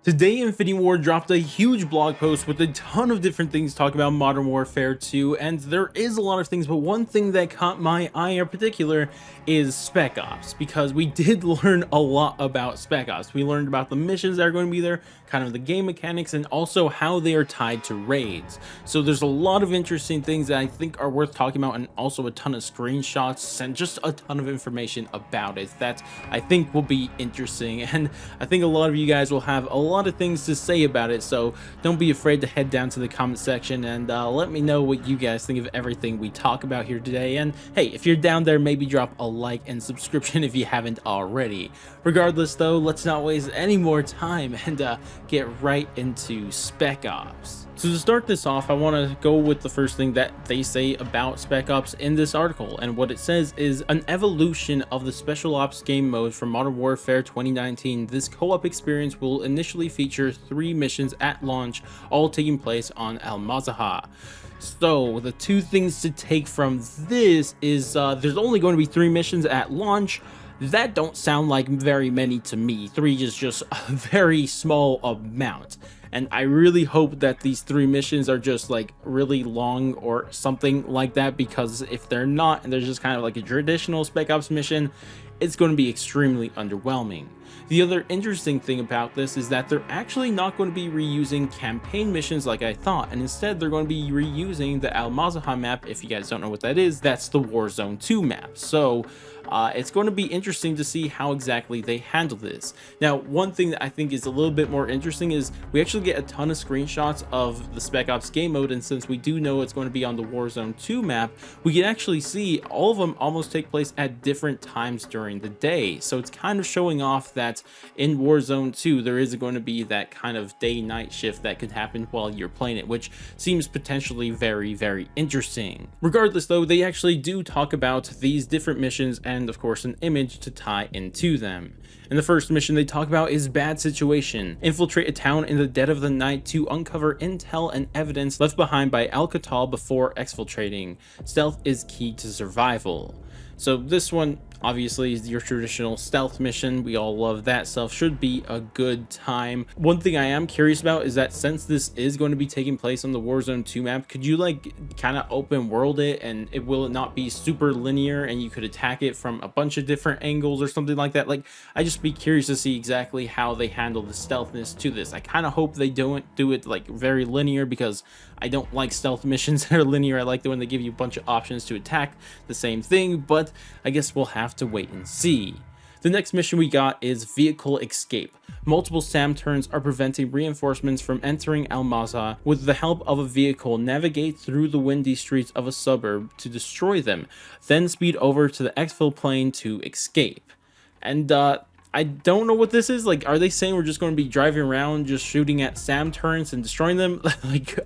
Today, Infinity Ward dropped a huge blog post with a ton of different things talking about Modern Warfare 2, and there is a lot of things, but one thing that caught my eye in particular is Spec Ops, because we did learn a lot about Spec Ops. We learned about the missions that are going to be there, kind of the game mechanics, and also how they are tied to raids. So there's a lot of interesting things that I think are worth talking about, and also a ton of screenshots and just a ton of information about it that I think will be interesting, and I think a lot of you guys will have a lot of things to say about it, so don't be afraid to head down to the comment section and let me know what you guys think of everything we talk about here today. And hey, if you're down there, maybe drop a like and subscription if you haven't already. Regardless though, let's not waste any more time and get right into Spec Ops. So to start this off, I want to go with the first thing that they say about Spec Ops in this article, and what it says is an evolution of the Special Ops game mode from Modern Warfare 2019. This co-op experience will initially feature 3 missions at launch, all taking place on Al Mazaha. So the two things to take from this is there's only going to be 3 missions at launch. That don't sound like very many to me. 3 is just a very small amount. And I really hope that these 3 missions are just like really long or something like that, because if they're not and there's just kind of like a traditional Spec Ops mission, it's going to be extremely underwhelming. The other interesting thing about this is that they're actually not going to be reusing campaign missions like I thought, and instead they're going to be reusing the Al Mazaha map. If you guys don't know what that is, that's the Warzone 2 map. So it's going to be interesting to see how exactly they handle this. Now, one thing that I think is a little bit more interesting is we actually get a ton of screenshots of the Spec Ops game mode, and since we do know it's going to be on the Warzone 2 map, we can actually see all of them almost take place at different times during the day. So it's kind of showing off that in Warzone 2 there is going to be that kind of day-night shift that could happen while you're playing it, which seems potentially very interesting. Regardless though, they actually do talk about these different missions and of course an image to tie into them. And the first mission they talk about is Bad Situation. Infiltrate a town in the dead of the night to uncover intel and evidence left behind by Alcatal before exfiltrating. Stealth is key to survival. So this one obviously is your traditional stealth mission. We all love that stuff. Should be a good time. One thing I am curious about is that since this is going to be taking place on the Warzone 2 map, could you like kind of open world it, and it will not be super linear and you could attack it from a bunch of different angles or something like that? Like, I just be curious to see exactly how they handle the stealthness to this. I kind of hope they don't do it like very linear, because I don't like stealth missions that are linear. I like the when they give you a bunch of options to attack the same thing, but I guess we'll have to wait and see. The next mission we got is Vehicle Escape. Multiple SAM turns are preventing reinforcements from entering Al Maza. With the help of a vehicle, navigate through the windy streets of a suburb to destroy them, then speed over to the exfil plane to escape. And I don't know what this is. Like, are they saying we're just going to be driving around just shooting at SAM turrets and destroying them? Like,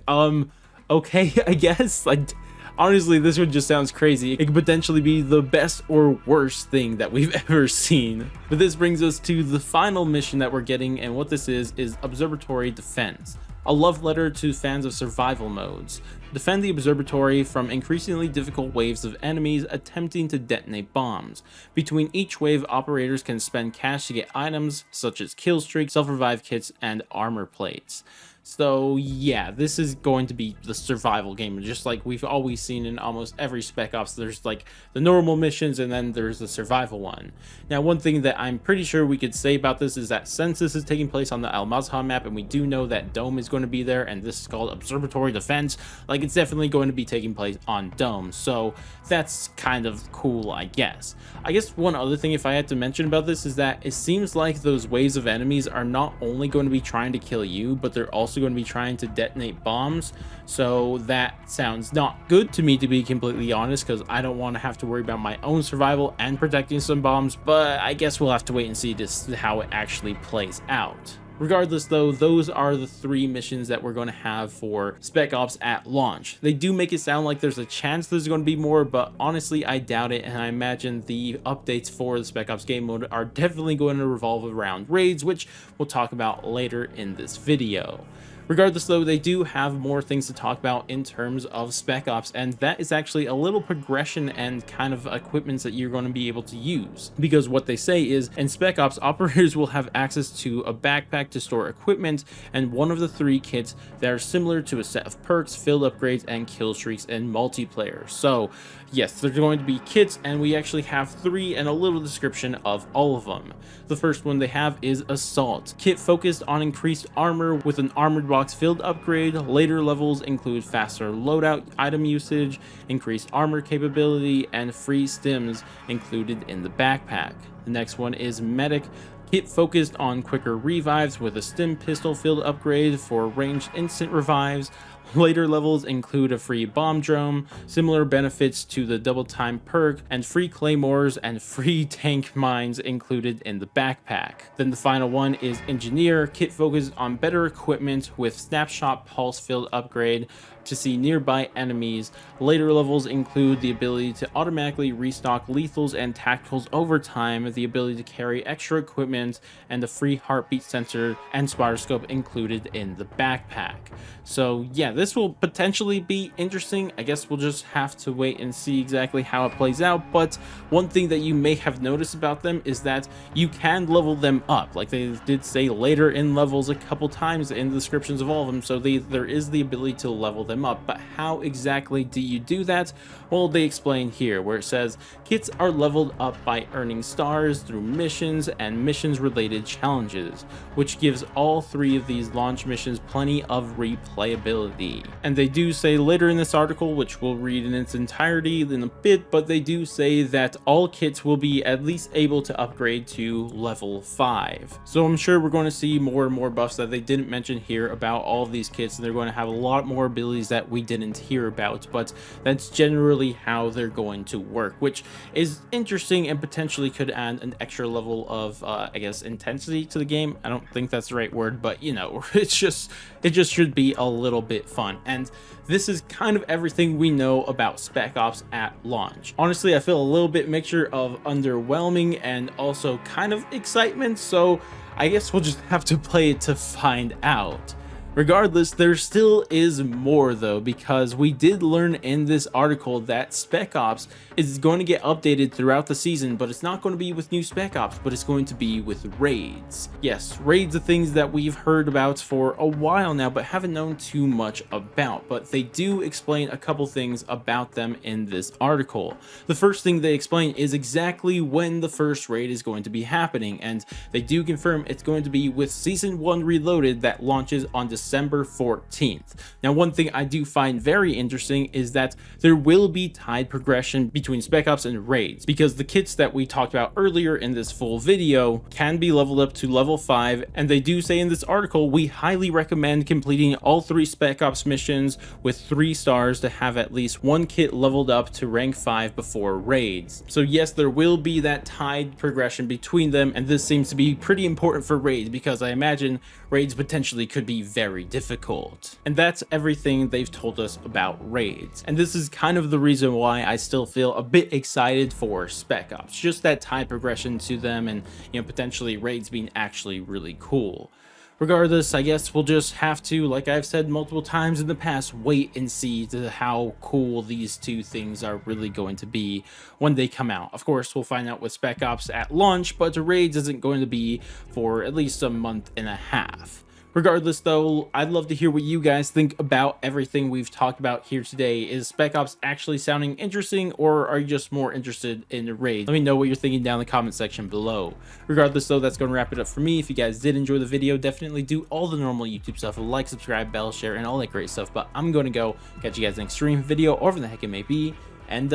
okay, I guess. Like, honestly, this one just sounds crazy. It could potentially be the best or worst thing that we've ever seen. But this brings us to the final mission that we're getting, and what this is Observatory Defense. A love letter to fans of survival modes. Defend the observatory from increasingly difficult waves of enemies attempting to detonate bombs. Between each wave, operators can spend cash to get items such as kill streaks, self-revive kits, and armor plates. So yeah, this is going to be the survival game, just like we've always seen in almost every Spec Ops. There's like the normal missions and then there's the survival one. Now, one thing that I'm pretty sure we could say about this is that since this is taking place on the Al Mazha map, and we do know that Dome is going to be there, and this is called Observatory Defense, like it's definitely going to be taking place on Dome. So that's kind of cool, I guess. I guess one other thing if I had to mention about this is that it seems like those waves of enemies are not only going to be trying to kill you, but they're also going to be trying to detonate bombs. So that sounds not good to me, to be completely honest, because I don't want to have to worry about my own survival and protecting some bombs, but I guess we'll have to wait and see just how it actually plays out. Regardless though, those are the 3 missions that we're going to have for Spec Ops at launch. They do make it sound like there's a chance there's going to be more, but honestly I doubt it, and I imagine the updates for the Spec Ops game mode are definitely going to revolve around raids, which we'll talk about later in this video. Regardless though, they do have more things to talk about in terms of Spec Ops, and that is actually a little progression and kind of equipments that you're going to be able to use. Because what they say is, in Spec Ops, operators will have access to a backpack to store equipment and one of the 3 kits that are similar to a set of perks, field upgrades, and kill streaks in multiplayer. So yes, there's going to be kits, and we actually have 3 and a little description of all of them. The first one they have is Assault. Kit focused on increased armor with an armored box field upgrade. Later levels include faster loadout item usage, increased armor capability, and free stims included in the backpack. The next one is Medic. Kit focused on quicker revives with a stim pistol field upgrade for ranged instant revives. Later levels include a free bomb drone, similar benefits to the double time perk, and free claymores and free tank mines included in the backpack. Then the final one is Engineer. Kit focused on better equipment with snapshot pulse field upgrade to see nearby enemies. Later levels include the ability to automatically restock lethals and tacticals over time, the ability to carry extra equipment, and the free heartbeat sensor and spotter scope included in the backpack. So yeah, this will potentially be interesting. I guess we'll just have to wait and see exactly how it plays out. But one thing that you may have noticed about them is that you can level them up. Like they did say later in levels a couple times in the descriptions of all of them, so there is the ability to level them up. But how exactly do you do that? Well, they explain here, where it says kits are leveled up by earning stars through missions and missions related challenges, which gives all 3 of these launch missions plenty of replayability. And they do say later in this article, which we'll read in its entirety in a bit, but they do say that all kits will be at least able to upgrade to level 5. So I'm sure we're going to see more and more buffs that they didn't mention here about all of these kits, and they're going to have a lot more abilities that we didn't hear about, but that's generally how they're going to work, which is interesting and potentially could add an extra level of I guess intensity to the game. I don't think that's the right word, but you know, it just should be a little bit fun. And this is kind of everything we know about Spec Ops at launch. Honestly, I feel a little bit mixture of underwhelming and also kind of excitement, so I guess we'll just have to play it to find out. Regardless, there still is more though, because we did learn in this article that Spec Ops is going to get updated throughout the season, but it's not going to be with new Spec Ops, but it's going to be with raids. Yes, raids are things that we've heard about for a while now, but haven't known too much about, but they do explain a couple things about them in this article. The first thing they explain is exactly when the first raid is going to be happening, and they do confirm it's going to be with Season 1 Reloaded that launches on December 14th. Now, one thing I do find very interesting is that there will be tied progression between Spec Ops and raids, because the kits that we talked about earlier in this full video can be leveled up to level 5, and they do say in this article, we highly recommend completing all 3 Spec Ops missions with 3 stars to have at least 1 kit leveled up to rank 5 before raids. So yes, there will be that tied progression between them, and this seems to be pretty important for raids, because I imagine raids potentially could be very difficult. And that's everything they've told us about raids. And this is kind of the reason why I still feel a bit excited for Spec Ops, just that tied progression to them, and you know, potentially raids being actually really cool. Regardless, I guess we'll just have to, like I've said multiple times in the past, wait and see how cool these 2 things are really going to be when they come out. Of course, we'll find out with Spec Ops at launch, but the raids isn't going to be for at least a month and a half. Regardless though, I'd love to hear what you guys think about everything we've talked about here today. Is Spec Ops actually sounding interesting, or are you just more interested in raids? Let me know what you're thinking down in the comment section below. Regardless though, that's going to wrap it up for me. If you guys did enjoy the video, definitely do all the normal YouTube stuff, like, subscribe, bell, share, and all that great stuff. But I'm going to go catch you guys in the next stream, video, or whatever the heck it may be, and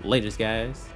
laters guys.